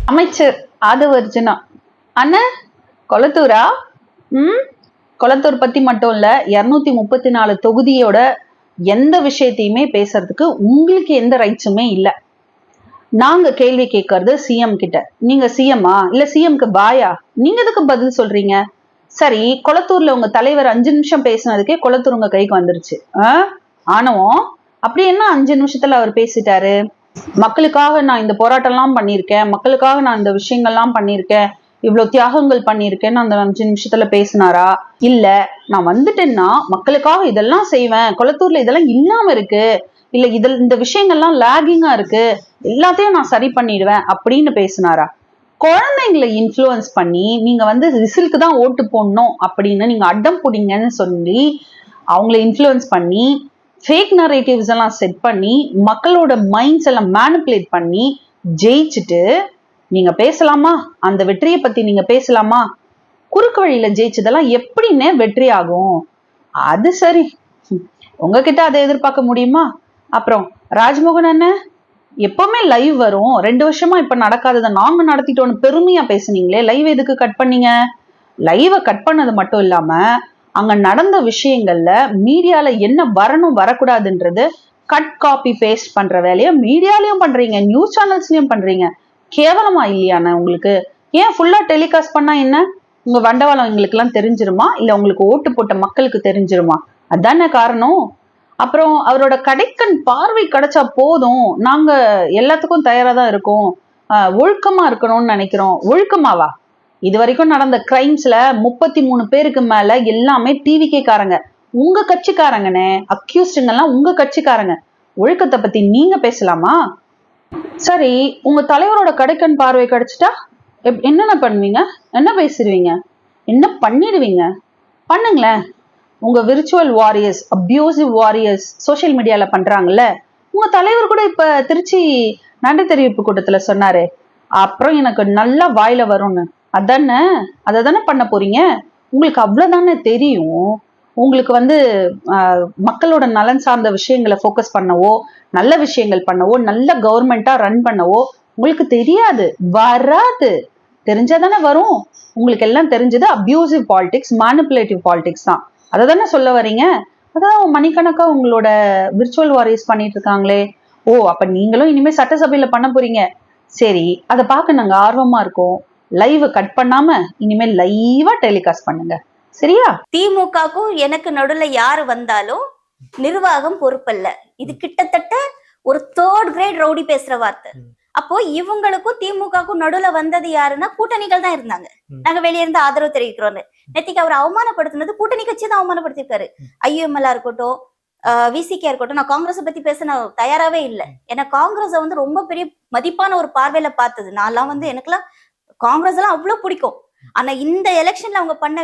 அமைச்சர் ஆதவர்ஜுனா அண்ணன் கொளத்தூரா? கொளத்தூர் பத்தி மட்டும் இல்ல, 234 தொகுதியோட எந்த விஷயத்தையுமே பேசுறதுக்கு உங்களுக்கு எந்த ரைட்ஸுமே இல்லை. நாங்க கேள்வி கேட்கறது சிஎம் கிட்ட. நீங்க சிஎம்மா இல்ல சிஎம்க்கு பாயா? நீங்க எதுக்கு பதில் சொல்றீங்க? சரி, கொளத்தூர்ல உங்க தலைவர் 5 நிமிஷம் பேசினதுக்கே கொளத்தூர் உங்க கைக்கு வந்துருச்சு. ஆனவும் அப்படி என்ன 5 நிமிஷத்துல அவர் பேசிட்டாரு? மக்களுக்காக நான் இந்த போராட்டம் எல்லாம் பண்ணியிருக்கேன், மக்களுக்காக நான் இந்த விஷயங்கள்லாம் பண்ணியிருக்கேன், இவ்வளவு தியாகங்கள் பண்ணியிருக்கேன்னு அந்த 5 நிமிஷத்துல பேசினாரா? இல்ல நான் வந்துட்டேன்னா மக்களுக்காக இதெல்லாம் செய்வேன், கொளத்தூர்ல இதெல்லாம் இல்லாம இருக்கு, இல்ல இந்த விஷயங்கள்லாம் லேகிங்கா இருக்கு, எல்லாத்தையும் நான் சரி பண்ணிடுவேன் அப்படின்னு பேசினாரா? குழந்தைங்களை இன்ஃப்ளூயன்ஸ் பண்ணி நீங்க ரிசல்ட்க்கு தான் ஓட்டு போடணும் அப்படின்னு நீங்க அடம் பிடிங்கன்னு சொல்லி அவங்கள இன்ஃப்ளூயன்ஸ் பண்ணி ஃபேக் நரேட்டிவ்ஸ் எல்லாம் செட் பண்ணி மக்களோட மைண்ட்ஸ் எல்லாம் மேனிப்புலேட் பண்ணி ஜெயிச்சுட்டு நீங்க பேசலாமா? அந்த வெற்றியை பத்தி நீங்க பேசலாமா? குறுக்கு வழியில ஜெயிச்சதெல்லாம் எப்படின்னு வெற்றி ஆகும்? அது சரி, உங்ககிட்ட அதை எதிர்பார்க்க முடியுமா? அப்புறம் ராஜ்மோகன் அண்ணன் எப்பவுமே லைவ் வரும், 2 வருஷமா இப்ப நடக்காததை நாங்க நடத்திட்டோம்னு பெருமையா பேசுனீங்களே, லைவ் எதுக்கு கட் பண்ணீங்க? லைவை கட் பண்ணது மட்டும் இல்லாம அங்க நடந்த விஷயங்கள்ல மீடியால என்ன வரணும் வரக்கூடாதுன்றது கட் காப்பி பேஸ்ட் பண்ற வேலையை மீடியாலயும் பண்றீங்க, நியூஸ் சேனல்ஸ்லயும் பண்றீங்க. கேவலமா இல்லையாண்ண உங்களுக்கு? ஏன் ஃபுல்லா டெலிகாஸ்ட் பண்ணா என்ன? உங்க வண்டவாளம் எங்களுக்கு எல்லாம் தெரிஞ்சிருமா, இல்ல உங்களுக்கு ஓட்டு போட்ட மக்களுக்கு தெரிஞ்சிருமா? அதானே காரணம். அப்புறம் அவரோட கடைக்கண் பார்வை கிடைச்சா போதும், நாங்க எல்லாத்துக்கும் தயாரா தான் இருக்கோம், ஒழுக்கமா இருக்கணும்னு நினைக்கிறோம். ஒழுக்கமாவா? இது வரைக்கும் நடந்த கிரைம்ஸ்ல 33 பேருக்கு மேல எல்லாமே டிவிகே காரங்க, உங்க கட்சிக்காரங்கனே. அக்யூஸ்டுங்க எல்லாம் உங்க கட்சிக்காரங்க. ஒழுக்கத்தை பத்தி நீங்க பேசலாமா? சரி, உங்க தலைவரோட கடைக்கண் பார்வை கிடைச்சிட்டா என்னென்ன பண்ணுவீங்க? என்ன பேசிடுவீங்க? என்ன பண்ணிடுவீங்க? பண்ணுங்களேன். உங்க virtual warriors, abusive warriors social மீடியால பண்றாங்கல்ல, உங்க தலைவர் கூட இப்ப திருச்சி நன்றி தெரிவிப்பு கூட்டத்துல சொன்னாரு, அப்புறம் எனக்கு நல்லா வாயில வரும்னு. அதானே, அதை தானே பண்ண போறீங்க. உங்களுக்கு அவ்வளவுதானே தெரியும். உங்களுக்கு மக்களோட நலன் சார்ந்த விஷயங்களை ஃபோக்கஸ் பண்ணவோ, நல்ல விஷயங்கள் பண்ணவோ, நல்ல கவர்மெண்டா ரன் பண்ணவோ உங்களுக்கு தெரியாது, வராது. தெரிஞ்சாதானே வரும். உங்களுக்கு எல்லாம் தெரிஞ்சது அபியூசிவ் பாலிடிக்ஸ், மேனிபுலேட்டிவ் பாலிடிக்ஸ் தான். அதை தானே சொல்ல வரீங்க. அதான் மணிக்கணக்கா உங்களோட விர்ச்சுவல் வாரியர்ஸ் பண்ணிட்டு இருக்காங்களே. ஓ, அப்ப நீங்களும் இனிமே சட்டசபையில பண்ண போறீங்க. சரி, அதை பார்க்க நாங்க ஆர்வமா இருக்கோம். லைவ் கட் பண்ணாம இனிமேல் லைவா டெலிகாஸ்ட் பண்ணுங்க, சரியா? திமுகவுக்கும் எனக்கு நடுவுல யாரு வந்தாலும் நிர்வாகம் பொறுப்பல்ல. இது கிட்டத்தட்ட ஒரு 3rd கிரேட் ரவுடி பேசுற வார்த்தை. அப்போ இவங்களுக்கும் திமுகவுக்கும் நடுவுல வந்தது யாருன்னா கூட்டணிகள் தான் இருந்தாங்க. நாங்க வெளியே இருந்து ஆதரவு தெரிவிக்கிறோம். நேத்திக்கு அவர் அவமானப்படுத்தினது கூட்டணி கட்சி தான் அவமானப்படுத்திருக்காரு. ஐஎம்எல்ஆ இருக்கட்டும், விசிகே இருக்கட்டும். நான் காங்கிரஸ் பத்தி பேச நான் தயாராவே இல்லை. ஏன்னா காங்கிரஸ் ரொம்ப பெரிய மதிப்பான ஒரு பார்வையில பார்த்தது. நான்லாம் எனக்குலாம் காங்கிரஸ் எல்லாம் அவ்வளவு பிடிக்கும். ஆனா இந்த எலெக்ஷன்ல அவங்க பண்ண